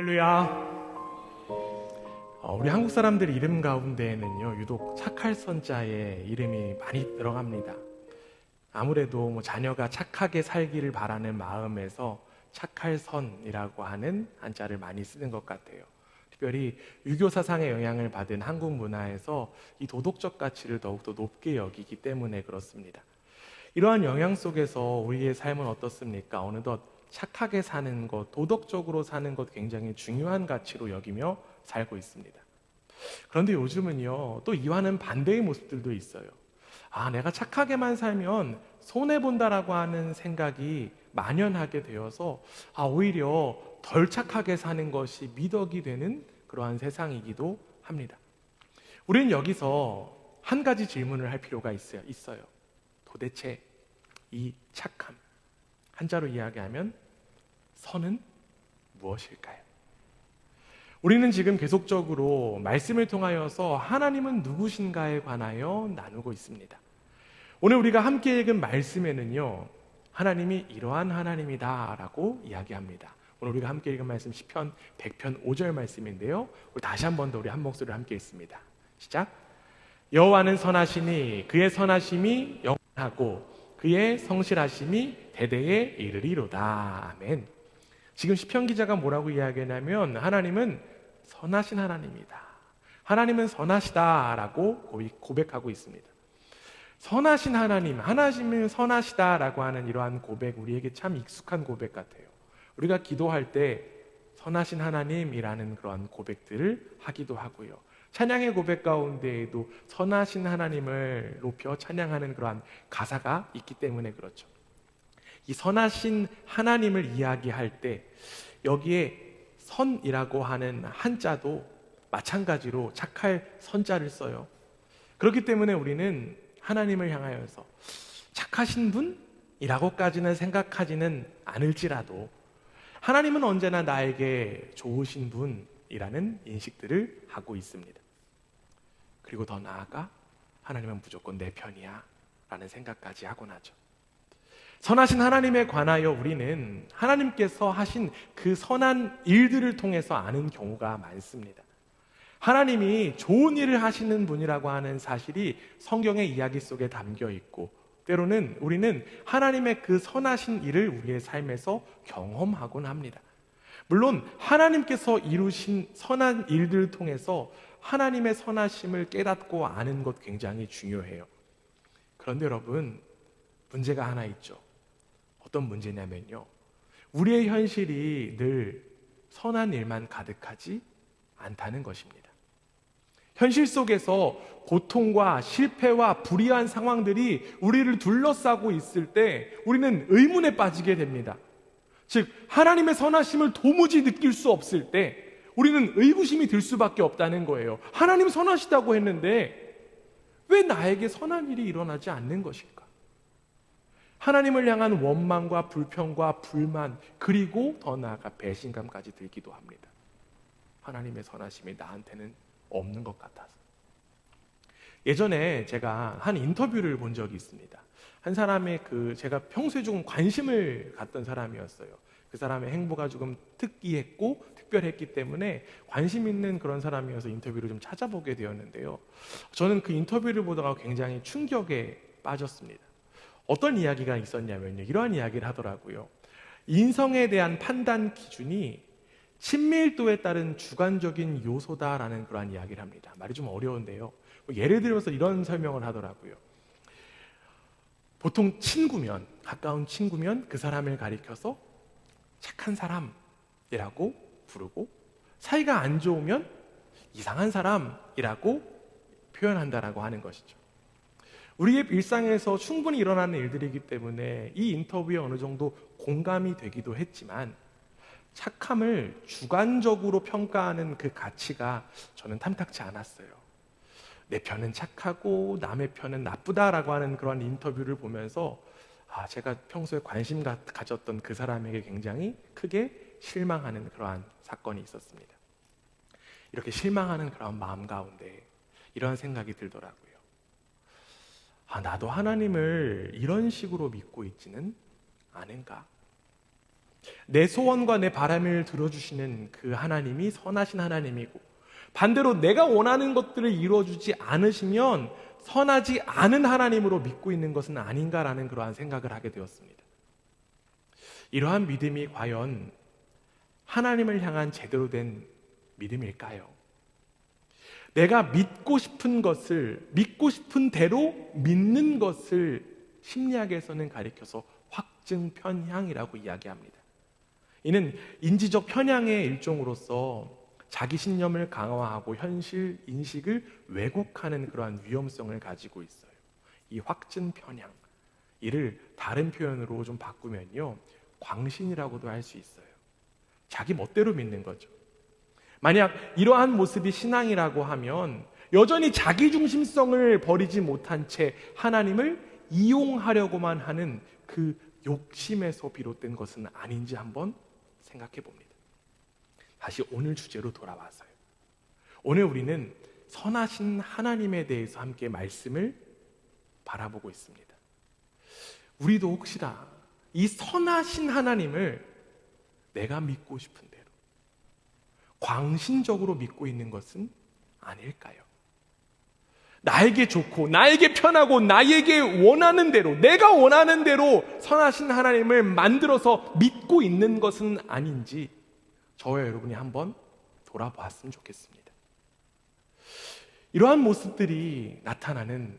할렐루야. 우리 한국 사람들 이름 가운데에는요, 유독 착할 선자의 이름이 많이 들어갑니다. 아무래도 자녀가 착하게 살기를 바라는 마음에서 착할 선이라고 하는 한자를 많이 쓰는 것 같아요. 특별히 유교 사상의 영향을 받은 한국 문화에서 이 도덕적 가치를 더욱더 높게 여기기 때문에 그렇습니다. 이러한 영향 속에서 우리의 삶은 어떻습니까? 어느덧 착하게 사는 것, 도덕적으로 사는 것 굉장히 중요한 가치로 여기며 살고 있습니다. 그런데 요즘은요, 또 이와는 반대의 모습들도 있어요. 내가 착하게만 살면 손해본다라고 하는 생각이 만연하게 되어서 오히려 덜 착하게 사는 것이 미덕이 되는 그러한 세상이기도 합니다. 우리는 여기서 한 가지 질문을 할 필요가 있어요. 도대체 이 착함, 한자로 이야기하면 선은 무엇일까요? 우리는 지금 계속적으로 말씀을 통하여서 하나님은 누구신가에 관하여 나누고 있습니다. 오늘 우리가 함께 읽은 말씀에는요, 하나님이 이러한 하나님이다 라고 이야기합니다. 오늘 우리가 함께 읽은 말씀 시편 100편 5절 말씀인데요, 우리 다시 한 번 더 우리 한 목소리로 함께 읽습니다. 시작. 여호와는 선하시니 그의 선하심이 영원하고 그의 성실하심이 대대에 이르리로다. 아멘. 지금 시편 기자가 뭐라고 이야기하냐면 하나님은 선하신 하나님이다. 하나님은 선하시다라고 고백하고 있습니다. 선하신 하나님은 선하시다라고 하는 이러한 고백, 우리에게 참 익숙한 고백 같아요. 우리가 기도할 때 선하신 하나님이라는 그러한 고백들을 하기도 하고요. 찬양의 고백 가운데에도 선하신 하나님을 높여 찬양하는 그러한 가사가 있기 때문에 그렇죠. 이 선하신 하나님을 이야기할 때 여기에 선이라고 하는 한자도 마찬가지로 착할 선자를 써요. 그렇기 때문에 우리는 하나님을 향하여서 착하신 분이라고까지는 생각하지는 않을지라도 하나님은 언제나 나에게 좋으신 분이라는 인식들을 하고 있습니다. 그리고 더 나아가 하나님은 무조건 내 편이야 라는 생각까지 하곤 하죠. 선하신 하나님에 관하여 우리는 하나님께서 하신 그 선한 일들을 통해서 아는 경우가 많습니다. 하나님이 좋은 일을 하시는 분이라고 하는 사실이 성경의 이야기 속에 담겨 있고, 때로는 우리는 하나님의 그 선하신 일을 우리의 삶에서 경험하곤 합니다. 물론 하나님께서 이루신 선한 일들을 통해서 하나님의 선하심을 깨닫고 아는 것 굉장히 중요해요. 그런데 여러분, 문제가 하나 있죠. 어떤 문제냐면요, 우리의 현실이 늘 선한 일만 가득하지 않다는 것입니다. 현실 속에서 고통과 실패와 불의한 상황들이 우리를 둘러싸고 있을 때 우리는 의문에 빠지게 됩니다. 즉, 하나님의 선하심을 도무지 느낄 수 없을 때 우리는 의구심이 들 수밖에 없다는 거예요. 하나님 선하시다고 했는데 왜 나에게 선한 일이 일어나지 않는 것일까? 하나님을 향한 원망과 불평과 불만, 그리고 더 나아가 배신감까지 들기도 합니다. 하나님의 선하심이 나한테는 없는 것 같아서. 예전에 제가 한 인터뷰를 본 적이 있습니다. 한 사람의 제가 평소에 조금 관심을 갖던 사람이었어요. 그 사람의 행보가 조금 특이했고 특별했기 때문에 관심 있는 그런 사람이어서 인터뷰를 좀 찾아보게 되었는데요. 저는 그 인터뷰를 보다가 굉장히 충격에 빠졌습니다. 어떤 이야기가 있었냐면요, 이러한 이야기를 하더라고요. 인성에 대한 판단 기준이 친밀도에 따른 주관적인 요소다라는 그러한 이야기를 합니다. 말이 좀 어려운데요, 예를 들어서 이런 설명을 하더라고요. 보통 친구면, 가까운 친구면 그 사람을 가리켜서 착한 사람이라고 부르고, 사이가 안 좋으면 이상한 사람이라고 표현한다라고 하는 것이죠. 우리의 일상에서 충분히 일어나는 일들이기 때문에 이 인터뷰에 어느 정도 공감이 되기도 했지만, 착함을 주관적으로 평가하는 그 가치가 저는 탐탁치 않았어요. 내 편은 착하고 남의 편은 나쁘다라고 하는 그런 인터뷰를 보면서 제가 평소에 관심 가졌던 그 사람에게 굉장히 크게 실망하는 그러한 사건이 있었습니다. 이렇게 실망하는 그런 마음 가운데 이런 생각이 들더라고요. 나도 하나님을 이런 식으로 믿고 있지는 않은가? 내 소원과 내 바람을 들어주시는 그 하나님이 선하신 하나님이고, 반대로 내가 원하는 것들을 이루어주지 않으시면 선하지 않은 하나님으로 믿고 있는 것은 아닌가라는 그러한 생각을 하게 되었습니다. 이러한 믿음이 과연 하나님을 향한 제대로 된 믿음일까요? 내가 믿고 싶은 것을 믿고 싶은 대로 믿는 것을 심리학에서는 가리켜서 확증 편향이라고 이야기합니다. 이는 인지적 편향의 일종으로서 자기 신념을 강화하고 현실 인식을 왜곡하는 그러한 위험성을 가지고 있어요. 이 확증 편향, 이를 다른 표현으로 좀 바꾸면요, 광신이라고도 할 수 있어요. 자기 멋대로 믿는 거죠. 만약 이러한 모습이 신앙이라고 하면 여전히 자기중심성을 버리지 못한 채 하나님을 이용하려고만 하는 그 욕심에서 비롯된 것은 아닌지 한번 생각해 봅니다. 다시 오늘 주제로 돌아와서요. 오늘 우리는 선하신 하나님에 대해서 함께 말씀을 바라보고 있습니다. 우리도 혹시나 이 선하신 하나님을 내가 믿고 싶은 대로 광신적으로 믿고 있는 것은 아닐까요? 나에게 좋고 나에게 편하고 나에게 원하는 대로, 내가 원하는 대로 선하신 하나님을 만들어서 믿고 있는 것은 아닌지 저와 여러분이 한번 돌아보았으면 좋겠습니다. 이러한 모습들이 나타나는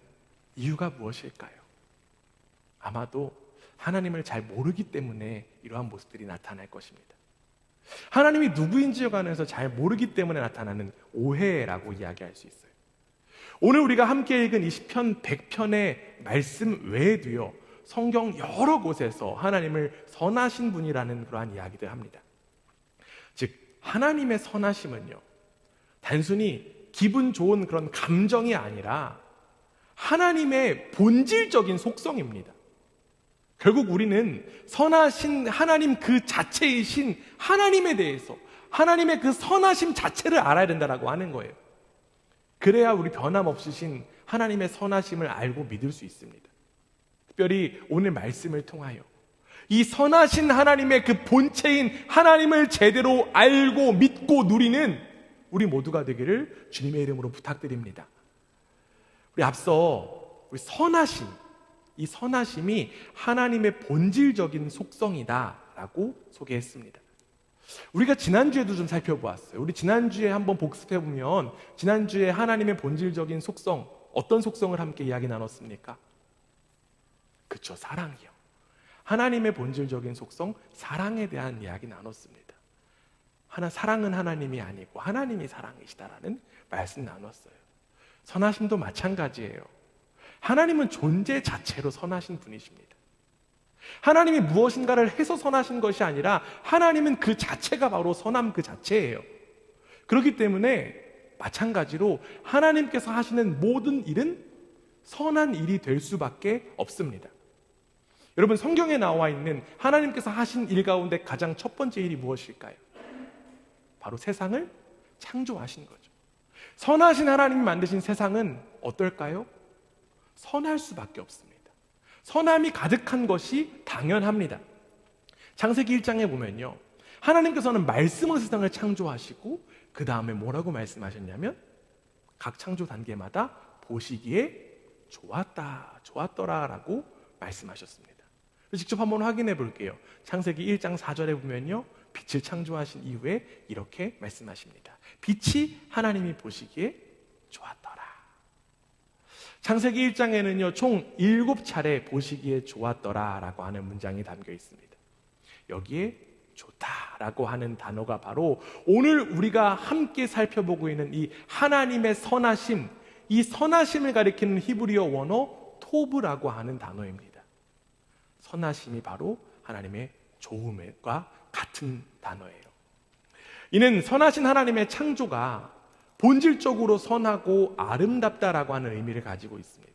이유가 무엇일까요? 아마도 하나님을 잘 모르기 때문에 이러한 모습들이 나타날 것입니다. 하나님이 누구인지에 관해서 잘 모르기 때문에 나타나는 오해라고 이야기할 수 있어요. 오늘 우리가 함께 읽은 이 시편 100편의 말씀 외에도요, 성경 여러 곳에서 하나님을 선하신 분이라는 그러한 이야기들 합니다. 즉 하나님의 선하심은요, 단순히 기분 좋은 그런 감정이 아니라 하나님의 본질적인 속성입니다. 결국 우리는 선하신 하나님 그 자체이신 하나님에 대해서, 하나님의 그 선하심 자체를 알아야 된다고 하는 거예요. 그래야 우리 변함없으신 하나님의 선하심을 알고 믿을 수 있습니다. 특별히 오늘 말씀을 통하여 이 선하신 하나님의 그 본체인 하나님을 제대로 알고 믿고 누리는 우리 모두가 되기를 주님의 이름으로 부탁드립니다. 우리 앞서 우리 선하심, 이 선하심이 하나님의 본질적인 속성이다라고 소개했습니다. 우리가 지난주에도 좀 살펴보았어요. 우리 지난주에 한번 복습해보면 지난주에 하나님의 본질적인 속성, 어떤 속성을 함께 이야기 나눴습니까? 그렇죠, 사랑이요. 하나님의 본질적인 속성, 사랑에 대한 이야기 나눴습니다. 사랑은 하나님이 아니고 하나님이 사랑이시다라는 말씀 나눴어요. 선하심도 마찬가지예요. 하나님은 존재 자체로 선하신 분이십니다. 하나님이 무엇인가를 해서 선하신 것이 아니라 하나님은 그 자체가 바로 선함 그 자체예요. 그렇기 때문에 마찬가지로 하나님께서 하시는 모든 일은 선한 일이 될 수밖에 없습니다. 여러분, 성경에 나와 있는 하나님께서 하신 일 가운데 가장 첫 번째 일이 무엇일까요? 바로 세상을 창조하신 거죠. 선하신 하나님이 만드신 세상은 어떨까요? 선할 수밖에 없습니다. 선함이 가득한 것이 당연합니다. 창세기 1장에 보면요, 하나님께서는 말씀으로 세상을 창조하시고 그 다음에 뭐라고 말씀하셨냐면 각 창조 단계마다 보시기에 좋았다, 좋았더라 라고 말씀하셨습니다. 직접 한번 확인해 볼게요. 창세기 1장 4절에 보면요, 빛을 창조하신 이후에 이렇게 말씀하십니다. 빛이 하나님이 보시기에 좋았더라. 창세기 1장에는요, 총 7차례 보시기에 좋았더라 라고 하는 문장이 담겨 있습니다. 여기에 좋다라고 하는 단어가 바로 오늘 우리가 함께 살펴보고 있는 이 하나님의 선하심, 이 선하심을 가리키는 히브리어 원어 토브라고 하는 단어입니다. 선하심이 바로 하나님의 좋음과 같은 단어예요. 이는 선하신 하나님의 창조가 본질적으로 선하고 아름답다라고 하는 의미를 가지고 있습니다.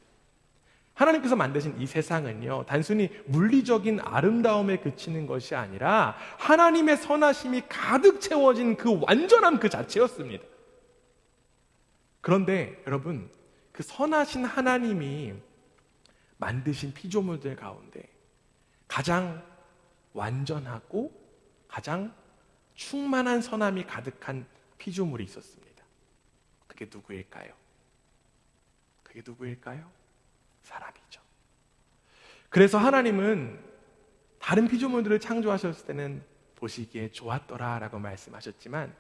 하나님께서 만드신 이 세상은요, 단순히 물리적인 아름다움에 그치는 것이 아니라 하나님의 선하심이 가득 채워진 그 완전함 그 자체였습니다. 그런데 여러분, 그 선하신 하나님이 만드신 피조물들 가운데 가장 완전하고 가장 충만한 선함이 가득한 피조물이 있었습니다. 그게 누구일까요? 그게 누구일까요? 사람이죠. 그래서 하나님은 다른 피조물들을 창조하셨을 때는 보시기에 좋았더라 라고 말씀하셨지만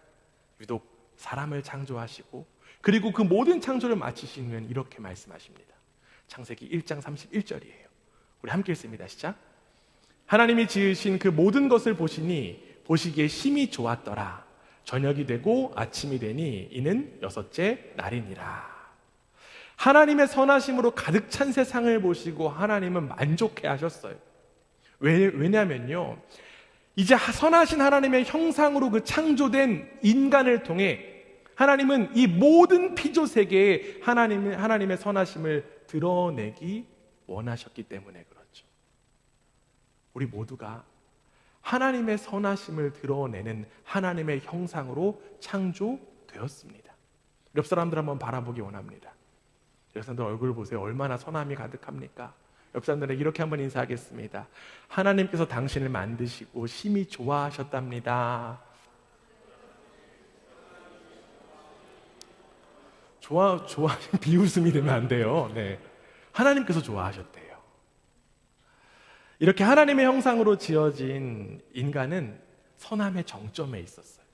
유독 사람을 창조하시고 그리고 그 모든 창조를 마치신 후엔 이렇게 말씀하십니다. 창세기 1장 31절이에요. 우리 함께 읽습니다. 시작. 하나님이 지으신 그 모든 것을 보시니 보시기에 심히 좋았더라. 저녁이 되고 아침이 되니 이는 여섯째 날이니라. 하나님의 선하심으로 가득 찬 세상을 보시고 하나님은 만족해 하셨어요. 왜냐면요, 이제 선하신 하나님의 형상으로 그 창조된 인간을 통해 하나님은 이 모든 피조 세계에 하나님의 선하심을 드러내기 원하셨기 때문에 그렇죠. 우리 모두가 하나님의 선하심을 드러내는 하나님의 형상으로 창조되었습니다. 옆 사람들 한번 바라보기 원합니다. 옆 사람들 얼굴 보세요. 얼마나 선함이 가득합니까? 옆 사람들에게 이렇게 한번 인사하겠습니다. 하나님께서 당신을 만드시고 심히 좋아하셨답니다. 비웃음이 되면 안 돼요. 네. 하나님께서 좋아하셨대요. 이렇게 하나님의 형상으로 지어진 인간은 선함의 정점에 있었어요.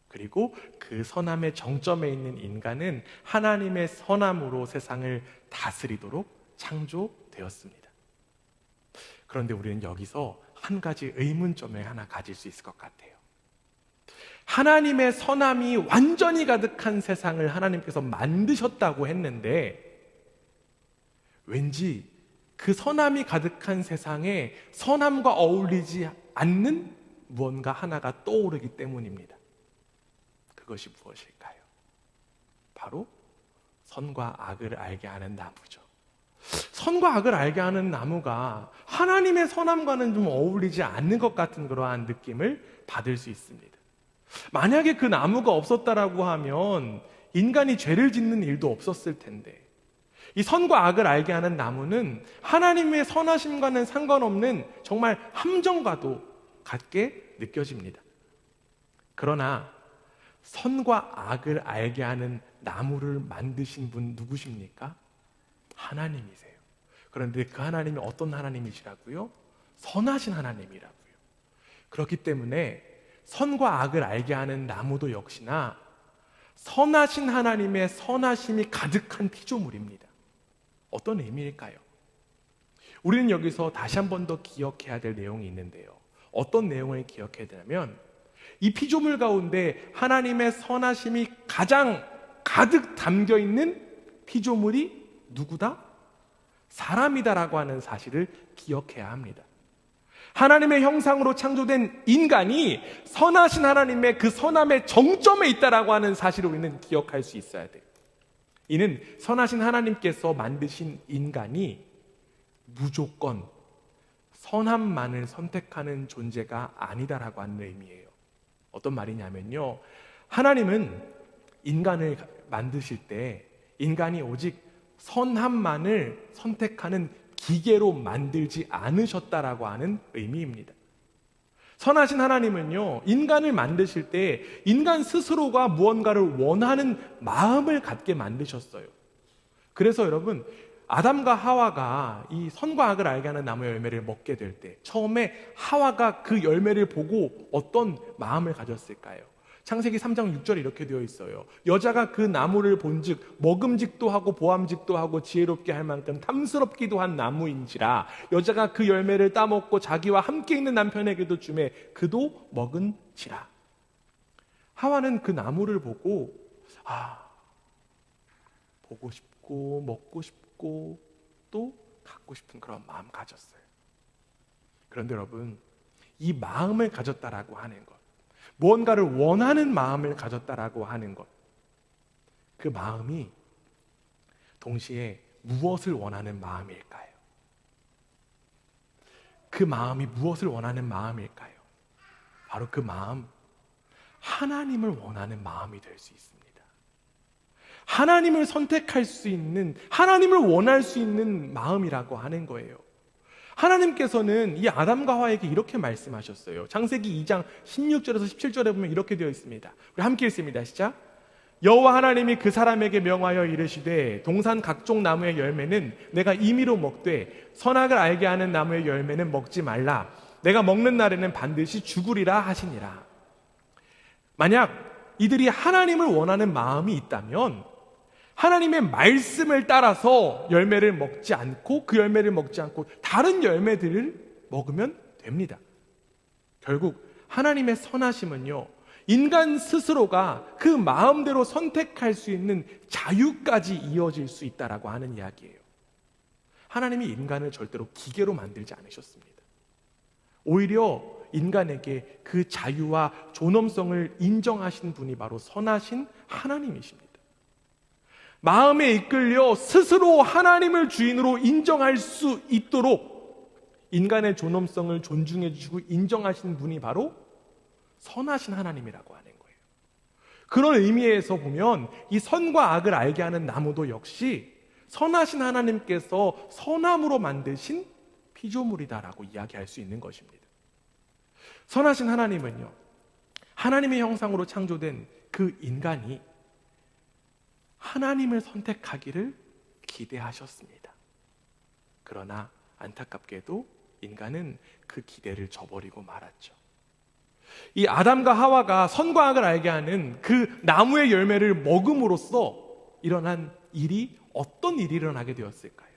그리고 그 선함의 정점에 있는 인간은 하나님의 선함으로 세상을 다스리도록 창조되었습니다. 그런데 우리는 여기서 한 가지 의문점을 하나 가질 수 있을 것 같아요. 하나님의 선함이 완전히 가득한 세상을 하나님께서 만드셨다고 했는데 왠지 그 선함이 가득한 세상에 선함과 어울리지 않는 무언가 하나가 떠오르기 때문입니다. 그것이 무엇일까요? 바로 선과 악을 알게 하는 나무죠. 선과 악을 알게 하는 나무가 하나님의 선함과는 좀 어울리지 않는 것 같은 그러한 느낌을 받을 수 있습니다. 만약에 그 나무가 없었다라고 하면 인간이 죄를 짓는 일도 없었을 텐데 이 선과 악을 알게 하는 나무는 하나님의 선하심과는 상관없는 정말 함정과도 같게 느껴집니다. 그러나 선과 악을 알게 하는 나무를 만드신 분 누구십니까? 하나님이세요. 그런데 그 하나님이 어떤 하나님이시라고요? 선하신 하나님이라고요. 그렇기 때문에 선과 악을 알게 하는 나무도 역시나 선하신 하나님의 선하심이 가득한 피조물입니다. 어떤 의미일까요? 우리는 여기서 다시 한 번 더 기억해야 될 내용이 있는데요. 어떤 내용을 기억해야 되냐면 이 피조물 가운데 하나님의 선하심이 가장 가득 담겨 있는 피조물이 누구다? 사람이다라고 하는 사실을 기억해야 합니다. 하나님의 형상으로 창조된 인간이 선하신 하나님의 그 선함의 정점에 있다라고 하는 사실을 우리는 기억할 수 있어야 돼요. 이는 선하신 하나님께서 만드신 인간이 무조건 선함만을 선택하는 존재가 아니다라고 하는 의미예요. 어떤 말이냐면요, 하나님은 인간을 만드실 때 인간이 오직 선함만을 선택하는 기계로 만들지 않으셨다라고 하는 의미입니다. 선하신 하나님은요, 인간을 만드실 때 인간 스스로가 무언가를 원하는 마음을 갖게 만드셨어요. 그래서 여러분, 아담과 하와가 이 선과 악을 알게 하는 나무의 열매를 먹게 될 때 처음에 하와가 그 열매를 보고 어떤 마음을 가졌을까요? 창세기 3장 6절에 이렇게 되어 있어요. 여자가 그 나무를 본즉 먹음직도 하고 보암직도 하고 지혜롭게 할 만큼 탐스럽기도 한 나무인지라 여자가 그 열매를 따먹고 자기와 함께 있는 남편에게도 주매 그도 먹은지라. 하와는 그 나무를 보고 보고 싶고 먹고 싶고 또 갖고 싶은 그런 마음 가졌어요. 그런데 여러분, 이 마음을 가졌다라고 하는 것, 무언가를 원하는 마음을 가졌다라고 하는 것, 그 마음이 동시에 무엇을 원하는 마음일까요? 그 마음이 무엇을 원하는 마음일까요? 바로 그 마음, 하나님을 원하는 마음이 될 수 있습니다. 하나님을 선택할 수 있는, 하나님을 원할 수 있는 마음이라고 하는 거예요. 하나님께서는 이 아담과 하와에게 이렇게 말씀하셨어요. 창세기 2장 16절에서 17절에 보면 이렇게 되어 있습니다. 우리 함께 읽습니다. 시작. 여호와 하나님이 그 사람에게 명하여 이르시되 동산 각종 나무의 열매는 내가 임의로 먹되 선악을 알게 하는 나무의 열매는 먹지 말라. 내가 먹는 날에는 반드시 죽으리라 하시니라. 만약 이들이 하나님을 원하는 마음이 있다면 하나님의 말씀을 따라서 열매를 먹지 않고 그 열매를 먹지 않고 다른 열매들을 먹으면 됩니다. 결국 하나님의 선하심은요, 인간 스스로가 그 마음대로 선택할 수 있는 자유까지 이어질 수 있다라고 하는 이야기예요. 하나님이 인간을 절대로 기계로 만들지 않으셨습니다. 오히려 인간에게 그 자유와 존엄성을 인정하신 분이 바로 선하신 하나님이십니다. 마음에 이끌려 스스로 하나님을 주인으로 인정할 수 있도록 인간의 존엄성을 존중해 주시고 인정하신 분이 바로 선하신 하나님이라고 하는 거예요. 그런 의미에서 보면 이 선과 악을 알게 하는 나무도 역시 선하신 하나님께서 선함으로 만드신 피조물이다라고 이야기할 수 있는 것입니다. 선하신 하나님은요, 하나님의 형상으로 창조된 그 인간이 하나님을 선택하기를 기대하셨습니다. 그러나 안타깝게도 인간은 그 기대를 저버리고 말았죠. 이 아담과 하와가 선과 악을 알게 하는 그 나무의 열매를 먹음으로써 일어난 일이 어떤 일이 일어나게 되었을까요?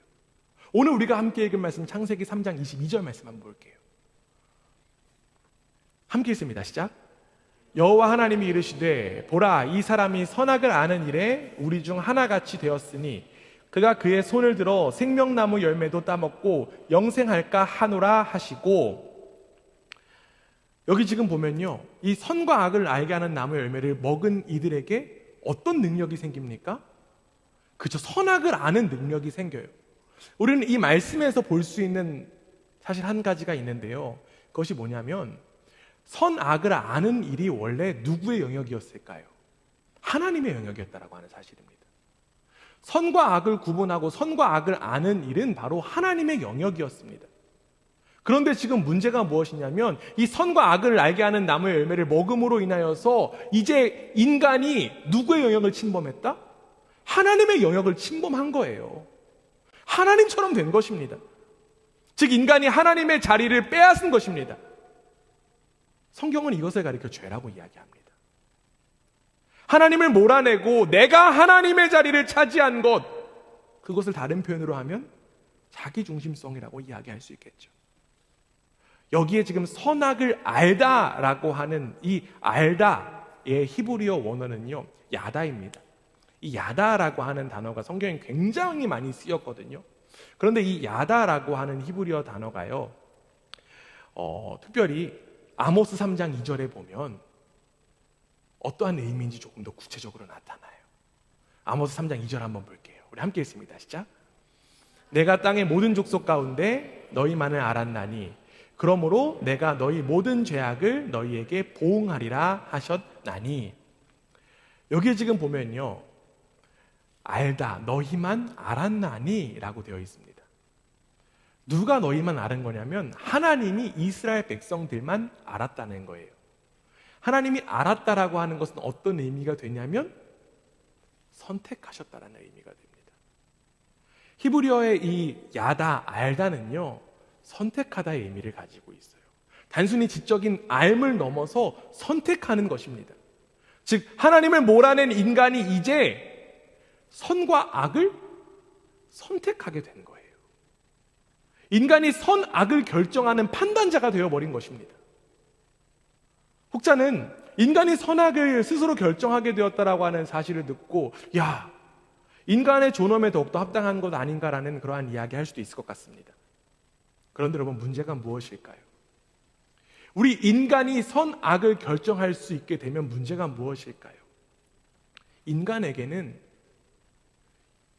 오늘 우리가 함께 읽은 말씀 창세기 3장 22절 말씀 한번 볼게요. 함께 읽습니다. 시작. 여호와 하나님이 이르시되 보라 이 사람이 선악을 아는 일에 우리 중 하나같이 되었으니 그가 그의 손을 들어 생명나무 열매도 따먹고 영생할까 하노라 하시고, 여기 지금 보면요, 이 선과 악을 알게 하는 나무 열매를 먹은 이들에게 어떤 능력이 생깁니까? 그죠, 선악을 아는 능력이 생겨요. 우리는 이 말씀에서 볼 수 있는 사실 한 가지가 있는데요, 그것이 뭐냐면 선악을 아는 일이 원래 누구의 영역이었을까요? 하나님의 영역이었다라고 하는 사실입니다. 선과 악을 구분하고 선과 악을 아는 일은 바로 하나님의 영역이었습니다. 그런데 지금 문제가 무엇이냐면 이 선과 악을 알게 하는 나무의 열매를 먹음으로 인하여서 이제 인간이 누구의 영역을 침범했다? 하나님의 영역을 침범한 거예요. 하나님처럼 된 것입니다. 즉 인간이 하나님의 자리를 빼앗은 것입니다. 성경은 이것을 가리켜 죄라고 이야기합니다. 하나님을 몰아내고 내가 하나님의 자리를 차지한 것, 그것을 다른 표현으로 하면 자기중심성이라고 이야기할 수 있겠죠. 여기에 지금 선악을 알다라고 하는 이 알다의 히브리어 원어는요, 야다입니다. 이 야다라고 하는 단어가 성경에 굉장히 많이 쓰였거든요. 그런데 이 야다라고 하는 히브리어 단어가요, 특별히 아모스 3장 2절에 보면 어떠한 의미인지 조금 더 구체적으로 나타나요. 아모스 3장 2절 한번 볼게요. 우리 함께 읽습니다. 시작. 내가 땅의 모든 족속 가운데 너희만을 알았나니 그러므로 내가 너희 모든 죄악을 너희에게 보응하리라 하셨나니. 여기에 지금 보면요, 알다, 너희만 알았나니 라고 되어 있습니다. 누가 너희만 알은 거냐면 하나님이 이스라엘 백성들만 알았다는 거예요. 하나님이 알았다라고 하는 것은 어떤 의미가 되냐면 선택하셨다라는 의미가 됩니다. 히브리어의 이 야다, 알다는요, 선택하다의 의미를 가지고 있어요. 단순히 지적인 알을 넘어서 선택하는 것입니다. 즉 하나님을 몰아낸 인간이 이제 선과 악을 선택하게 된 거예요. 인간이 선, 악을 결정하는 판단자가 되어버린 것입니다. 혹자는 인간이 선악을 스스로 결정하게 되었다라고 하는 사실을 듣고 야, 인간의 존엄에 더욱더 합당한 것 아닌가라는 그러한 이야기 할 수도 있을 것 같습니다. 그런데 여러분, 문제가 무엇일까요? 우리 인간이 선악을 결정할 수 있게 되면 문제가 무엇일까요? 인간에게는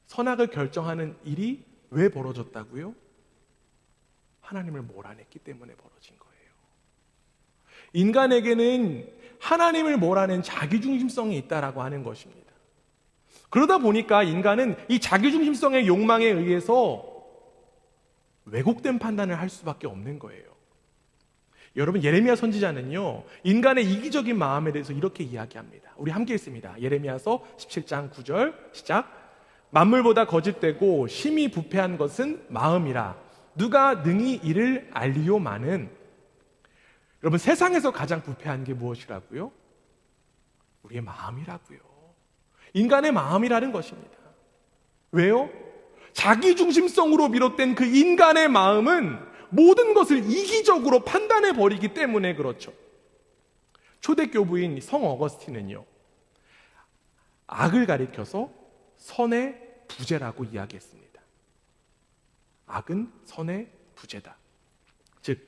선악을 결정하는 일이 왜 벌어졌다고요? 하나님을 몰아냈기 때문에 벌어진 거예요. 인간에게는 하나님을 몰아낸 자기중심성이 있다라고 하는 것입니다. 그러다 보니까 인간은 이 자기중심성의 욕망에 의해서 왜곡된 판단을 할 수밖에 없는 거예요. 여러분, 예레미야 선지자는요, 인간의 이기적인 마음에 대해서 이렇게 이야기합니다. 우리 함께 읽습니다. 예레미야서 17장 9절 시작. 만물보다 거짓되고 심히 부패한 것은 마음이라. 누가 능히 이를 알리요마는. 여러분, 세상에서 가장 부패한 게 무엇이라고요? 우리의 마음이라고요. 인간의 마음이라는 것입니다. 왜요? 자기중심성으로 비롯된 그 인간의 마음은 모든 것을 이기적으로 판단해 버리기 때문에 그렇죠. 초대교부인 성 어거스틴은요, 악을 가리켜서 선의 부재라고 이야기했습니다. 악은 선의 부재다. 즉,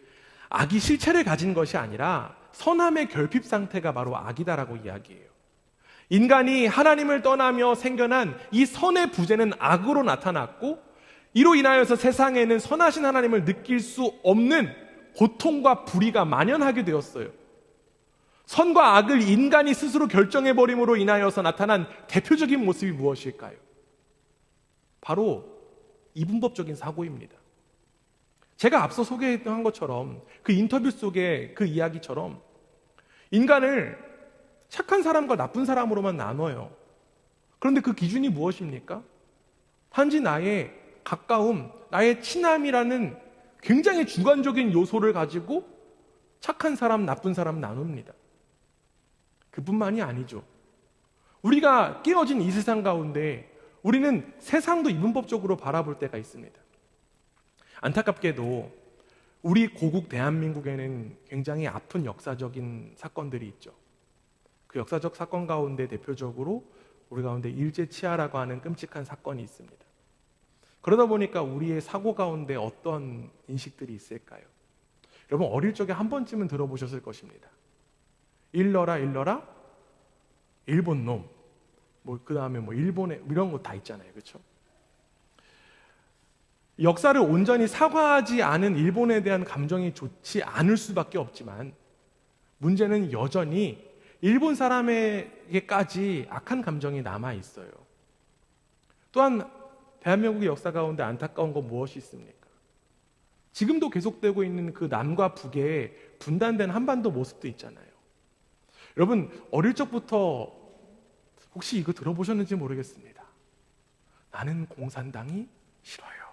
악이 실체를 가진 것이 아니라 선함의 결핍 상태가 바로 악이다라고 이야기해요. 인간이 하나님을 떠나며 생겨난 이 선의 부재는 악으로 나타났고, 이로 인하여서 세상에는 선하신 하나님을 느낄 수 없는 고통과 불의가 만연하게 되었어요. 선과 악을 인간이 스스로 결정해버림으로 인하여서 나타난 대표적인 모습이 무엇일까요? 바로 이분법적인 사고입니다. 제가 앞서 소개한 것처럼 그 인터뷰 속의 그 이야기처럼 인간을 착한 사람과 나쁜 사람으로만 나눠요. 그런데 그 기준이 무엇입니까? 단지 나의 가까움, 나의 친함이라는 굉장히 주관적인 요소를 가지고 착한 사람, 나쁜 사람 나눕니다. 그뿐만이 아니죠. 우리가 깨어진 이 세상 가운데 우리는 세상도 이분법적으로 바라볼 때가 있습니다. 안타깝게도 우리 고국 대한민국에는 굉장히 아픈 역사적인 사건들이 있죠. 그 역사적 사건 가운데 대표적으로 우리 가운데 일제치하라고 하는 끔찍한 사건이 있습니다. 그러다 보니까 우리의 사고 가운데 어떤 인식들이 있을까요? 여러분, 어릴 적에 한 번쯤은 들어보셨을 것입니다. 일러라 일러라 일본 놈, 그 다음에 일본에 이런 거 다 있잖아요. 그렇죠? 역사를 온전히 사과하지 않은 일본에 대한 감정이 좋지 않을 수밖에 없지만, 문제는 여전히 일본 사람에게까지 악한 감정이 남아 있어요. 또한 대한민국의 역사 가운데 안타까운 건 무엇이 있습니까? 지금도 계속되고 있는 그 남과 북의 분단된 한반도 모습도 있잖아요. 여러분, 어릴 적부터 혹시 이거 들어보셨는지 모르겠습니다. 나는 공산당이 싫어요.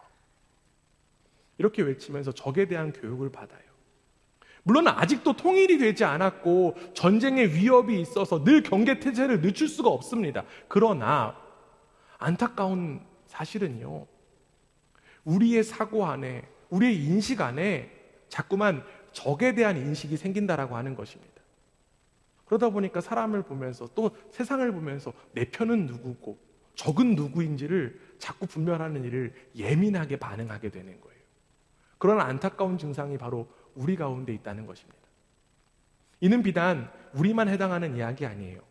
이렇게 외치면서 적에 대한 교육을 받아요. 물론 아직도 통일이 되지 않았고 전쟁의 위협이 있어서 늘 경계태세를 늦출 수가 없습니다. 그러나 안타까운 사실은요, 우리의 사고 안에, 우리의 인식 안에 자꾸만 적에 대한 인식이 생긴다라고 하는 것입니다. 그러다 보니까 사람을 보면서 또 세상을 보면서 내 편은 누구고 적은 누구인지를 자꾸 분별하는 일을 예민하게 반응하게 되는 거예요. 그런 안타까운 증상이 바로 우리 가운데 있다는 것입니다. 이는 비단 우리만 해당하는 이야기 아니에요.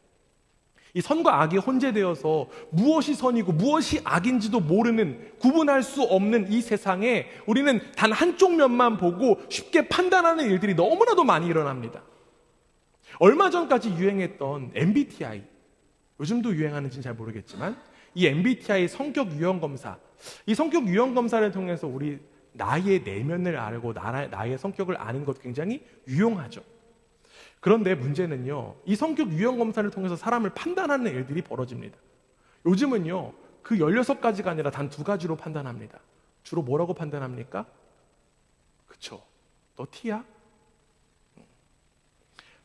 이 선과 악이 혼재되어서 무엇이 선이고 무엇이 악인지도 모르는, 구분할 수 없는 이 세상에 우리는 단 한쪽 면만 보고 쉽게 판단하는 일들이 너무나도 많이 일어납니다. 얼마 전까지 유행했던 MBTI, 요즘도 유행하는지는 잘 모르겠지만 이 MBTI 성격 유형 검사, 이 성격 유형 검사를 통해서 우리 나의 내면을 알고 나의 성격을 아는 것 굉장히 유용하죠. 그런데 문제는요, 이 성격 유형 검사를 통해서 사람을 판단하는 일들이 벌어집니다. 요즘은요, 그 16가지가 아니라 단 2가지로 판단합니다. 주로 뭐라고 판단합니까? 그쵸, 너 T야?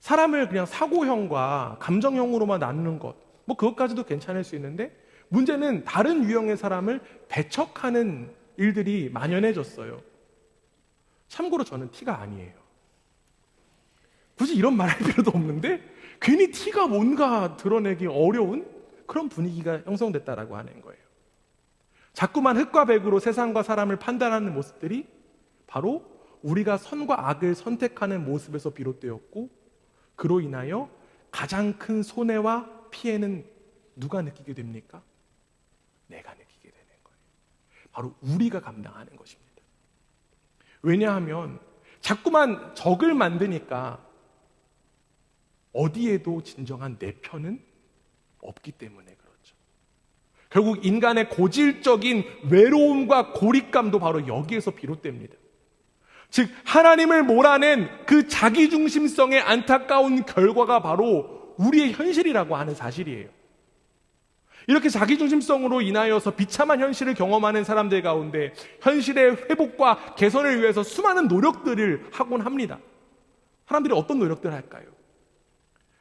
사람을 그냥 사고형과 감정형으로만 나누는 것, 그것까지도 괜찮을 수 있는데, 문제는 다른 유형의 사람을 배척하는 일들이 만연해졌어요. 참고로 저는 T가 아니에요. 굳이 이런 말 할 필요도 없는데 괜히 T가 뭔가 드러내기 어려운 그런 분위기가 형성됐다라고 하는 거예요. 자꾸만 흑과 백으로 세상과 사람을 판단하는 모습들이 바로 우리가 선과 악을 선택하는 모습에서 비롯되었고, 그로 인하여 가장 큰 손해와 피해는 누가 느끼게 됩니까? 내가 느끼게 되는 거예요. 바로 우리가 감당하는 것입니다. 왜냐하면 자꾸만 적을 만드니까 어디에도 진정한 내 편은 없기 때문에 그렇죠. 결국 인간의 고질적인 외로움과 고립감도 바로 여기에서 비롯됩니다. 즉 하나님을 몰아낸 그 자기중심성의 안타까운 결과가 바로 우리의 현실이라고 하는 사실이에요. 이렇게 자기중심성으로 인하여서 비참한 현실을 경험하는 사람들 가운데 현실의 회복과 개선을 위해서 수많은 노력들을 하곤 합니다. 사람들이 어떤 노력들을 할까요?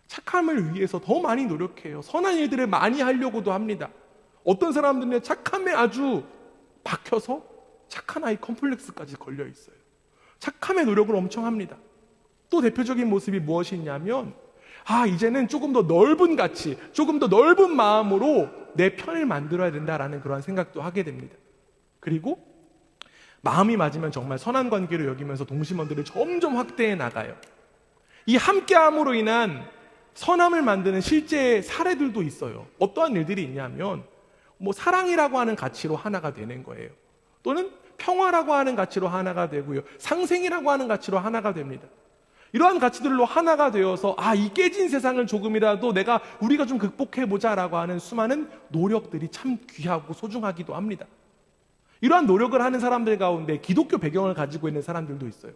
착함을 위해서 더 많이 노력해요. 선한 일들을 많이 하려고도 합니다. 어떤 사람들은 착함에 아주 박혀서 착한 아이 컴플렉스까지 걸려 있어요. 착함의 노력을 엄청 합니다. 또 대표적인 모습이 무엇이 있냐면 이제는 조금 더 넓은 가치, 조금 더 넓은 마음으로 내 편을 만들어야 된다라는 그런 생각도 하게 됩니다. 그리고 마음이 맞으면 정말 선한 관계로 여기면서 동심원들을 점점 확대해 나가요. 이 함께함으로 인한 선함을 만드는 실제 사례들도 있어요. 어떠한 일들이 있냐면 사랑이라고 하는 가치로 하나가 되는 거예요. 또는 평화라고 하는 가치로 하나가 되고요. 상생이라고 하는 가치로 하나가 됩니다. 이러한 가치들로 하나가 되어서 이 깨진 세상을 조금이라도 우리가 좀 극복해보자라고 하는 수많은 노력들이 참 귀하고 소중하기도 합니다. 이러한 노력을 하는 사람들 가운데 기독교 배경을 가지고 있는 사람들도 있어요.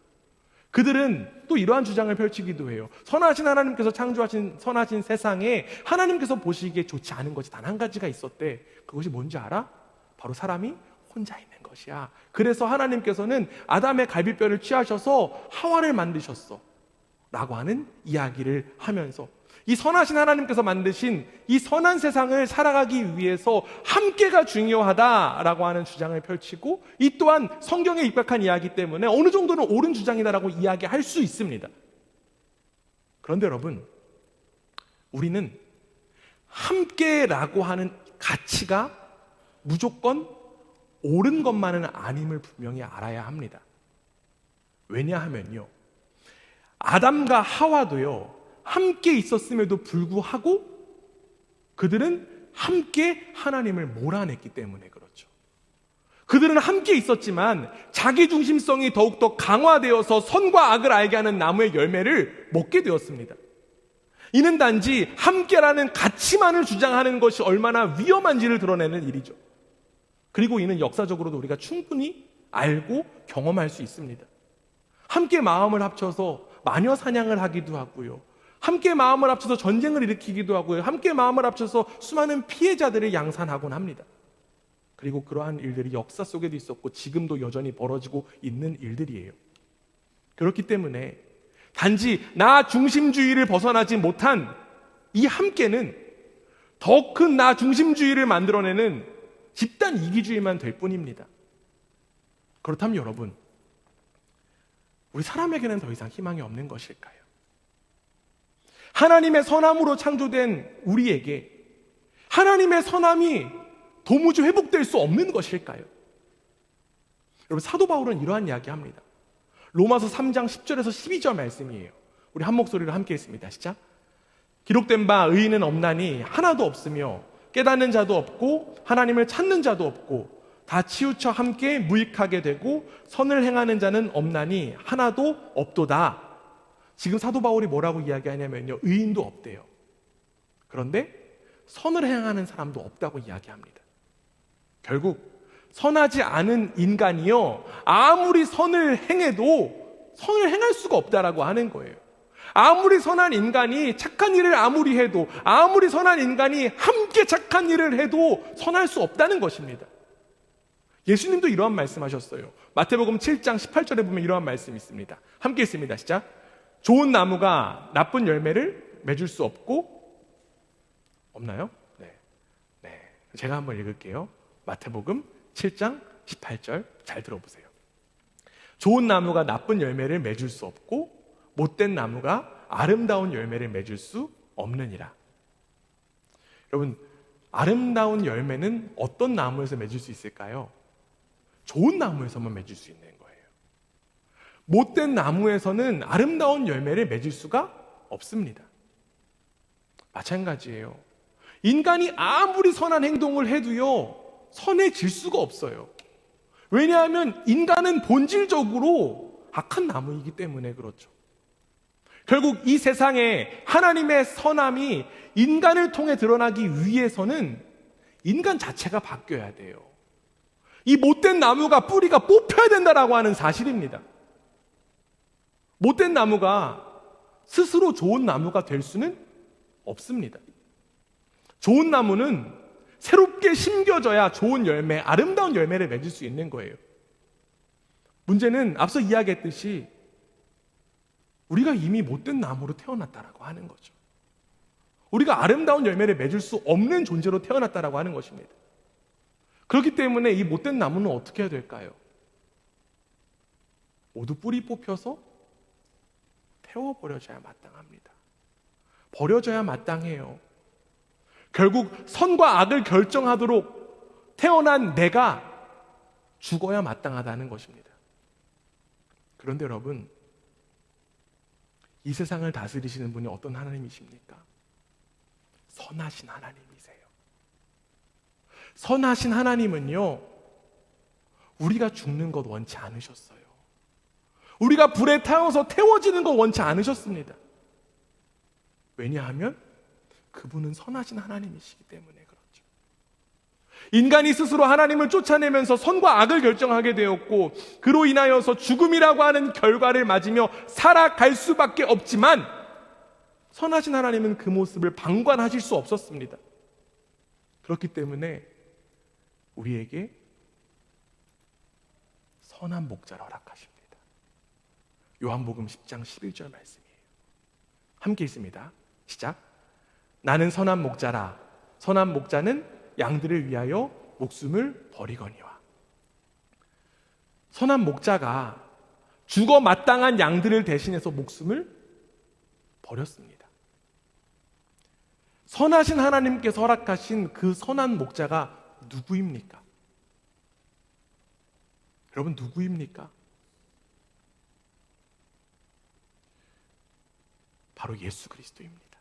그들은 또 이러한 주장을 펼치기도 해요. 선하신 하나님께서 창조하신 선하신 세상에 하나님께서 보시기에 좋지 않은 것이 단 한 가지가 있었대. 그것이 뭔지 알아? 바로 사람이 혼자 있는 것이야. 그래서 하나님께서는 아담의 갈비뼈를 취하셔서 하와를 만드셨어 라고 하는 이야기를 하면서 이 선하신 하나님께서 만드신 이 선한 세상을 살아가기 위해서 함께가 중요하다라고 하는 주장을 펼치고, 이 또한 성경에 입각한 이야기 때문에 어느 정도는 옳은 주장이다라고 이야기할 수 있습니다. 그런데 여러분, 우리는 함께라고 하는 가치가 무조건 옳은 것만은 아님을 분명히 알아야 합니다. 왜냐하면요, 아담과 하와도요 함께 있었음에도 불구하고 그들은 함께 하나님을 몰아냈기 때문에 그렇죠. 그들은 함께 있었지만 자기중심성이 더욱더 강화되어서 선과 악을 알게 하는 나무의 열매를 먹게 되었습니다. 이는 단지 함께라는 가치만을 주장하는 것이 얼마나 위험한지를 드러내는 일이죠. 그리고 이는 역사적으로도 우리가 충분히 알고 경험할 수 있습니다. 함께 마음을 합쳐서 마녀 사냥을 하기도 하고요, 함께 마음을 합쳐서 전쟁을 일으키기도 하고요, 함께 마음을 합쳐서 수많은 피해자들을 양산하곤 합니다. 그리고 그러한 일들이 역사 속에도 있었고 지금도 여전히 벌어지고 있는 일들이에요. 그렇기 때문에 단지 나 중심주의를 벗어나지 못한 이 함께는 더 큰 나 중심주의를 만들어내는 집단 이기주의만 될 뿐입니다. 그렇다면 여러분, 우리 사람에게는 더 이상 희망이 없는 것일까요? 하나님의 선함으로 창조된 우리에게 하나님의 선함이 도무지 회복될 수 없는 것일까요? 여러분, 사도 바울은 이러한 이야기합니다. 로마서 3장 10절에서 12절 말씀이에요. 우리 한 목소리로 함께 읽습니다. 시작. 기록된 바 의인은 없나니 하나도 없으며 깨닫는 자도 없고 하나님을 찾는 자도 없고 다 치우쳐 함께 무익하게 되고 선을 행하는 자는 없나니 하나도 없도다. 지금 사도 바울이 뭐라고 이야기하냐면요, 의인도 없대요. 그런데 선을 행하는 사람도 없다고 이야기합니다. 결국 선하지 않은 인간이요, 아무리 선을 행해도 선을 행할 수가 없다라고 하는 거예요. 아무리 선한 인간이 착한 일을 아무리 해도, 아무리 선한 인간이 함께 착한 일을 해도 선할 수 없다는 것입니다. 예수님도 이러한 말씀하셨어요. 마태복음 7장 18절에 보면 이러한 말씀이 있습니다. 함께 읽습니다. 시작. 좋은 나무가 나쁜 열매를 맺을 수 없나요? 네. 제가 한번 읽을게요. 마태복음 7장 18절 잘 들어보세요. 좋은 나무가 나쁜 열매를 맺을 수 없고 못된 나무가 아름다운 열매를 맺을 수 없느니라. 여러분, 아름다운 열매는 어떤 나무에서 맺을 수 있을까요? 좋은 나무에서만 맺을 수 있는 거예요. 못된 나무에서는 아름다운 열매를 맺을 수가 없습니다. 마찬가지예요. 인간이 아무리 선한 행동을 해도요, 선해질 수가 없어요. 왜냐하면 인간은 본질적으로 악한 나무이기 때문에 그렇죠. 결국 이 세상에 하나님의 선함이 인간을 통해 드러나기 위해서는 인간 자체가 바뀌어야 돼요. 이 못된 나무가 뿌리가 뽑혀야 된다라고 하는 사실입니다. 못된 나무가 스스로 좋은 나무가 될 수는 없습니다. 좋은 나무는 새롭게 심겨져야 좋은 열매, 아름다운 열매를 맺을 수 있는 거예요. 문제는 앞서 이야기했듯이 우리가 이미 못된 나무로 태어났다라고 하는 거죠. 우리가 아름다운 열매를 맺을 수 없는 존재로 태어났다라고 하는 것입니다. 그렇기 때문에 이 못된 나무는 어떻게 해야 될까요? 모두 뿌리 뽑혀서 태워버려져야 마땅합니다. 버려져야 마땅해요. 결국 선과 악을 결정하도록 태어난 내가 죽어야 마땅하다는 것입니다. 그런데 여러분, 이 세상을 다스리시는 분이 어떤 하나님이십니까? 선하신 하나님이세요. 선하신 하나님은요, 우리가 죽는 것 원치 않으셨어요. 우리가 불에 타워서 태워지는 것 원치 않으셨습니다. 왜냐하면 그분은 선하신 하나님이시기 때문에 그렇죠. 인간이 스스로 하나님을 쫓아내면서 선과 악을 결정하게 되었고, 그로 인하여서 죽음이라고 하는 결과를 맞으며 살아갈 수밖에 없지만, 선하신 하나님은 그 모습을 방관하실 수 없었습니다. 그렇기 때문에 우리에게 선한 목자를 허락하십니다. 요한복음 10장 11절 말씀이에요. 함께 있습니다. 시작. 나는 선한 목자라. 선한 목자는 양들을 위하여 목숨을 버리거니와. 선한 목자가 죽어 마땅한 양들을 대신해서 목숨을 버렸습니다. 선하신 하나님께서 허락하신 그 선한 목자가 누구입니까? 여러분, 누구입니까? 바로 예수 그리스도입니다.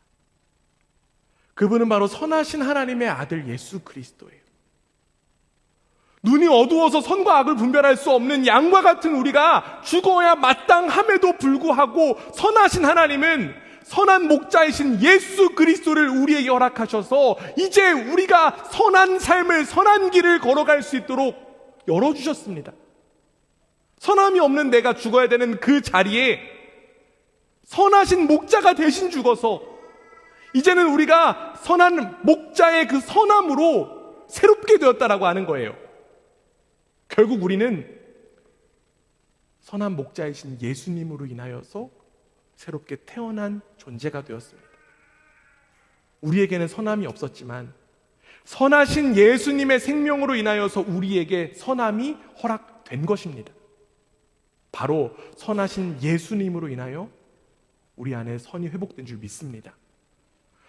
그분은 바로 선하신 하나님의 아들 예수 그리스도예요. 눈이 어두워서 선과 악을 분별할 수 없는 양과 같은 우리가 죽어야 마땅함에도 불구하고 선하신 하나님은 선한 목자이신 예수 그리스도를 우리에게 허락하셔서 이제 우리가 선한 삶을, 선한 길을 걸어갈 수 있도록 열어주셨습니다. 선함이 없는 내가 죽어야 되는 그 자리에 선하신 목자가 대신 죽어서 이제는 우리가 선한 목자의 그 선함으로 새롭게 되었다라고 하는 거예요. 결국 우리는 선한 목자이신 예수님으로 인하여서 새롭게 태어난 존재가 되었습니다. 우리에게는 선함이 없었지만 선하신 예수님의 생명으로 인하여서 우리에게 선함이 허락된 것입니다. 바로 선하신 예수님으로 인하여 우리 안에 선이 회복된 줄 믿습니다.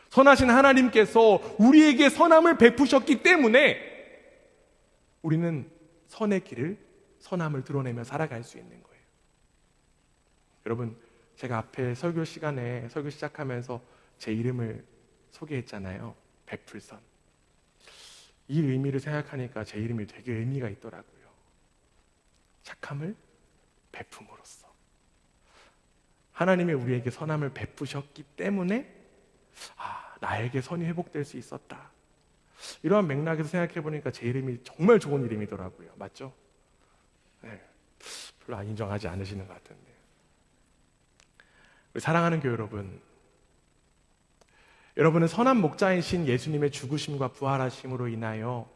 선하신 하나님께서 우리에게 선함을 베푸셨기 때문에 우리는 선의 길을, 선함을 드러내며 살아갈 수 있는 거예요. 여러분, 제가 앞에 설교 시간에 설교 시작하면서 제 이름을 소개했잖아요. 베풀선. 이 의미를 생각하니까 제 이름이 되게 의미가 있더라고요. 착함을 베품으로써. 하나님이 우리에게 선함을 베푸셨기 때문에 나에게 선이 회복될 수 있었다. 이러한 맥락에서 생각해 보니까 제 이름이 정말 좋은 이름이더라고요. 맞죠? 네. 별로 인정하지 않으시는 것 같은데. 우리 사랑하는 교회 여러분, 여러분은 선한 목자이신 예수님의 죽으심과 부활하심으로 인하여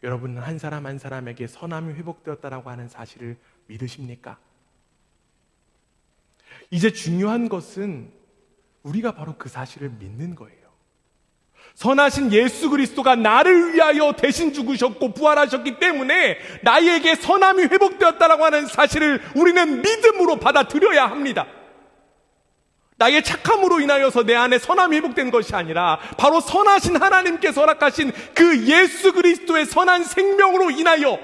여러분은 한 사람 한 사람에게 선함이 회복되었다라고 하는 사실을 믿으십니까? 이제 중요한 것은 우리가 바로 그 사실을 믿는 거예요. 선하신 예수 그리스도가 나를 위하여 대신 죽으셨고 부활하셨기 때문에 나에게 선함이 회복되었다라고 하는 사실을 우리는 믿음으로 받아들여야 합니다. 나의 착함으로 인하여서 내 안에 선함이 회복된 것이 아니라 바로 선하신 하나님께서 허락하신 그 예수 그리스도의 선한 생명으로 인하여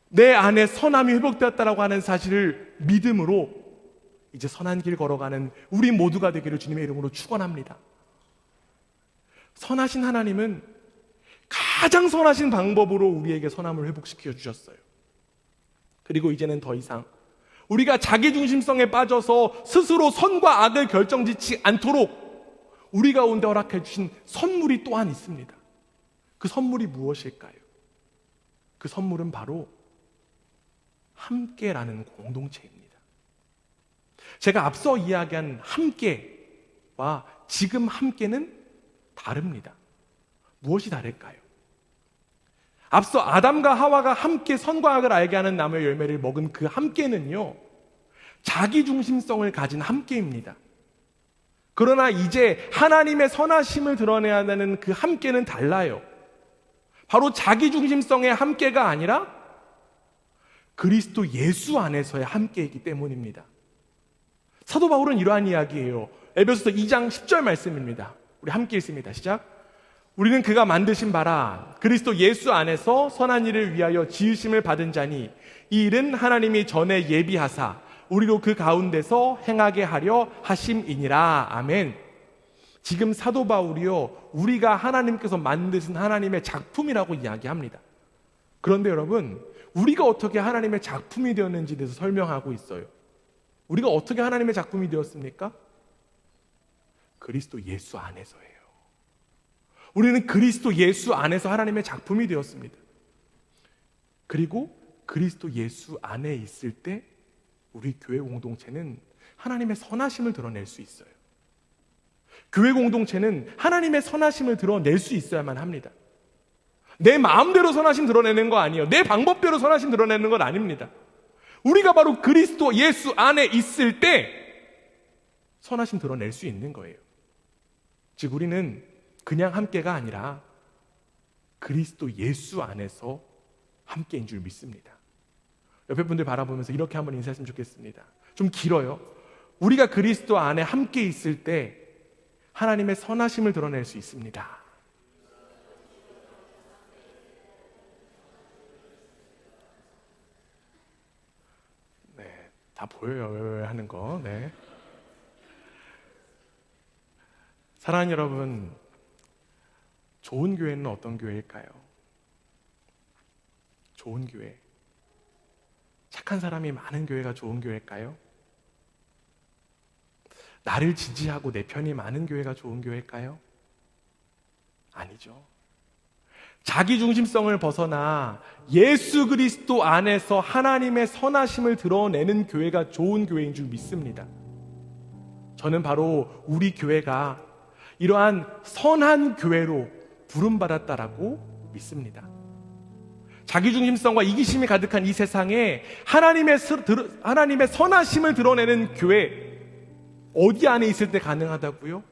내 안에 선함이 회복되었다라고 하는 사실을 믿음으로 이제 선한 길 걸어가는 우리 모두가 되기를 주님의 이름으로 축원합니다. 선하신 하나님은 가장 선하신 방법으로 우리에게 선함을 회복시켜 주셨어요. 그리고 이제는 더 이상 우리가 자기중심성에 빠져서 스스로 선과 악을 결정짓지 않도록 우리 가운데 허락해 주신 선물이 또한 있습니다. 그 선물이 무엇일까요? 그 선물은 바로 함께라는 공동체입니다. 제가 앞서 이야기한 함께와 지금 함께는 다릅니다. 무엇이 다를까요? 앞서 아담과 하와가 함께 선과 악을 알게 하는 나무의 열매를 먹은 그 함께는요, 자기중심성을 가진 함께입니다. 그러나 이제 하나님의 선하심을 드러내야 하는 그 함께는 달라요. 바로 자기중심성의 함께가 아니라 그리스도 예수 안에서의 함께이기 때문입니다. 사도 바울은 이러한 이야기예요. 에베소서 2장 10절 말씀입니다. 우리 함께 읽습니다. 시작. 우리는 그가 만드신 바라 그리스도 예수 안에서 선한 일을 위하여 지으심을 받은 자니 이 일은 하나님이 전에 예비하사 우리로 그 가운데서 행하게 하려 하심이니라. 아멘. 지금 사도 바울이요, 우리가 하나님께서 만드신 하나님의 작품이라고 이야기합니다. 그런데 여러분, 우리가 어떻게 하나님의 작품이 되었는지에 대해서 설명하고 있어요. 우리가 어떻게 하나님의 작품이 되었습니까? 그리스도 예수 안에서예요. 우리는 그리스도 예수 안에서 하나님의 작품이 되었습니다. 그리고 그리스도 예수 안에 있을 때 우리 교회 공동체는 하나님의 선하심을 드러낼 수 있어요. 교회 공동체는 하나님의 선하심을 드러낼 수 있어야만 합니다. 내 마음대로 선하심 드러내는 거 아니에요. 내 방법대로 선하심 드러내는 건 아닙니다. 우리가 바로 그리스도 예수 안에 있을 때 선하심 드러낼 수 있는 거예요. 즉 우리는 그냥 함께가 아니라 그리스도 예수 안에서 함께인 줄 믿습니다. 옆에 분들 바라보면서 이렇게 한번 인사했으면 좋겠습니다. 좀 길어요. 우리가 그리스도 안에 함께 있을 때 하나님의 선하심을 드러낼 수 있습니다. 네, 다 보여요 하는 거. 네. 사랑하는 여러분, 좋은 교회는 어떤 교회일까요? 좋은 교회, 착한 사람이 많은 교회가 좋은 교회일까요? 나를 지지하고 내 편이 많은 교회가 좋은 교회일까요? 아니죠. 자기중심성을 벗어나 예수 그리스도 안에서 하나님의 선하심을 드러내는 교회가 좋은 교회인 줄 믿습니다. 저는 바로 우리 교회가 이러한 선한 교회로 부름받았다라고 믿습니다. 자기중심성과 이기심이 가득한 이 세상에 하나님의 선하심을 드러내는 교회, 어디 안에 있을 때 가능하다고요?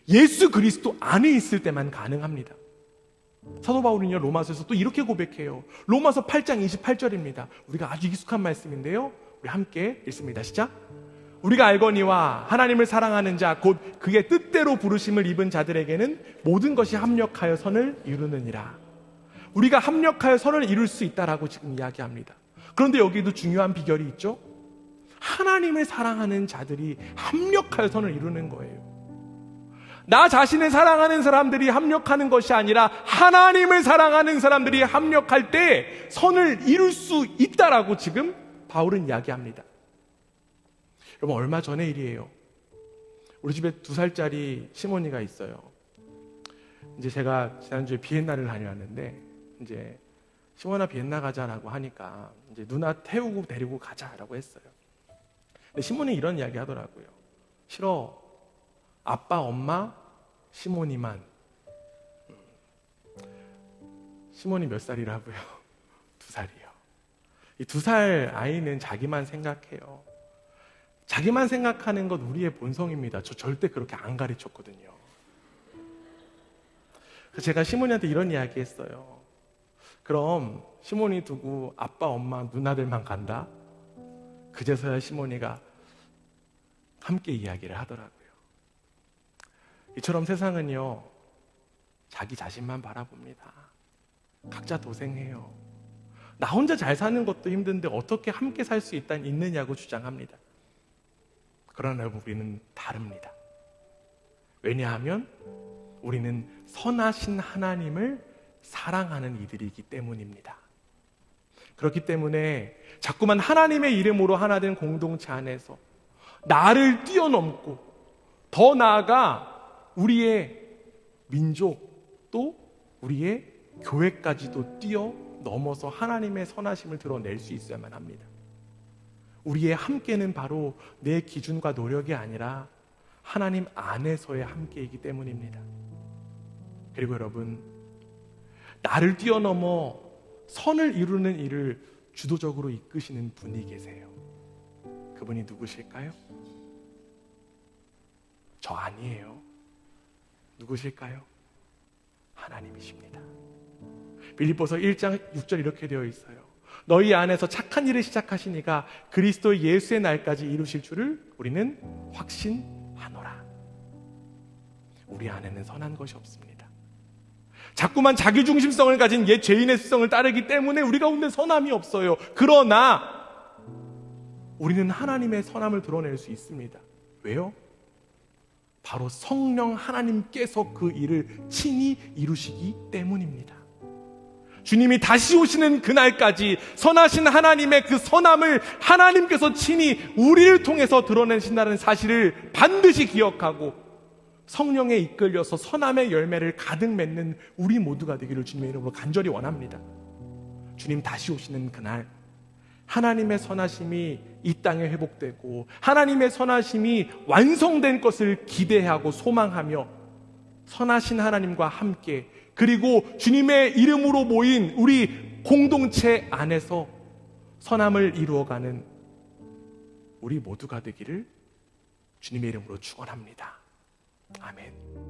예수 그리스도 안에 있을 때만 가능합니다. 사도 바울은요, 로마서에서 또 이렇게 고백해요. 로마서 8장 28절입니다. 우리가 아주 익숙한 말씀인데요, 우리 함께 읽습니다. 시작. 우리가 알거니와 하나님을 사랑하는 자 곧 그의 뜻대로 부르심을 입은 자들에게는 모든 것이 합력하여 선을 이루느니라. 우리가 합력하여 선을 이룰 수 있다라고 지금 이야기합니다. 그런데 여기도 중요한 비결이 있죠. 하나님을 사랑하는 자들이 합력하여 선을 이루는 거예요. 나 자신을 사랑하는 사람들이 합력하는 것이 아니라 하나님을 사랑하는 사람들이 합력할 때 선을 이룰 수 있다라고 지금 바울은 이야기합니다. 여러분, 얼마 전의 일이에요. 우리 집에 2살짜리 시몬이가 있어요. 이제 제가 지난주에 비엔나를 다녀왔는데, 이제 시몬아 비엔나 가자라고 하니까 이제 누나 태우고 데리고 가자라고 했어요. 근데 시몬이 이런 이야기 하더라고요. 싫어. 아빠, 엄마, 시몬이만. 시몬이 몇 살이라고요? 2살이요. 이 2살 아이는 자기만 생각해요. 자기만 생각하는 것 우리의 본성입니다. 저 절대 그렇게 안 가르쳤거든요. 그래서 제가 시몬이한테 이런 이야기 했어요. 그럼 시몬이 두고 아빠, 엄마, 누나들만 간다? 그제서야 시몬이가 함께 이야기를 하더라고요. 이처럼 세상은요, 자기 자신만 바라봅니다. 각자 도생해요. 나 혼자 잘 사는 것도 힘든데 어떻게 함께 살 수 있느냐고 주장합니다. 그러나 여러분, 우리는 다릅니다. 왜냐하면 우리는 선하신 하나님을 사랑하는 이들이기 때문입니다. 그렇기 때문에 자꾸만 하나님의 이름으로 하나 된 공동체 안에서 나를 뛰어넘고 더 나아가 우리의 민족 또 우리의 교회까지도 뛰어넘어서 하나님의 선하심을 드러낼 수 있어야만 합니다. 우리의 함께는 바로 내 기준과 노력이 아니라 하나님 안에서의 함께이기 때문입니다. 그리고 여러분, 나를 뛰어넘어 선을 이루는 일을 주도적으로 이끄시는 분이 계세요. 그분이 누구실까요? 저 아니에요. 누구실까요? 하나님이십니다. 빌립보서 1장 6절 이렇게 되어 있어요. 너희 안에서 착한 일을 시작하시니가 그리스도 예수의 날까지 이루실 줄을 우리는 확신하노라. 우리 안에는 선한 것이 없습니다. 자꾸만 자기중심성을 가진 옛 죄인의 습성을 따르기 때문에 우리 가운데 선함이 없어요. 그러나 우리는 하나님의 선함을 드러낼 수 있습니다. 왜요? 바로 성령 하나님께서 그 일을 친히 이루시기 때문입니다. 주님이 다시 오시는 그날까지 선하신 하나님의 그 선함을 하나님께서 친히 우리를 통해서 드러내신다는 사실을 반드시 기억하고 성령에 이끌려서 선함의 열매를 가득 맺는 우리 모두가 되기를 주님의 이름으로 간절히 원합니다. 주님 다시 오시는 그날 하나님의 선하심이 이 땅에 회복되고 하나님의 선하심이 완성된 것을 기대하고 소망하며 선하신 하나님과 함께 그리고 주님의 이름으로 모인 우리 공동체 안에서 선함을 이루어가는 우리 모두가 되기를 주님의 이름으로 축원합니다. 아멘.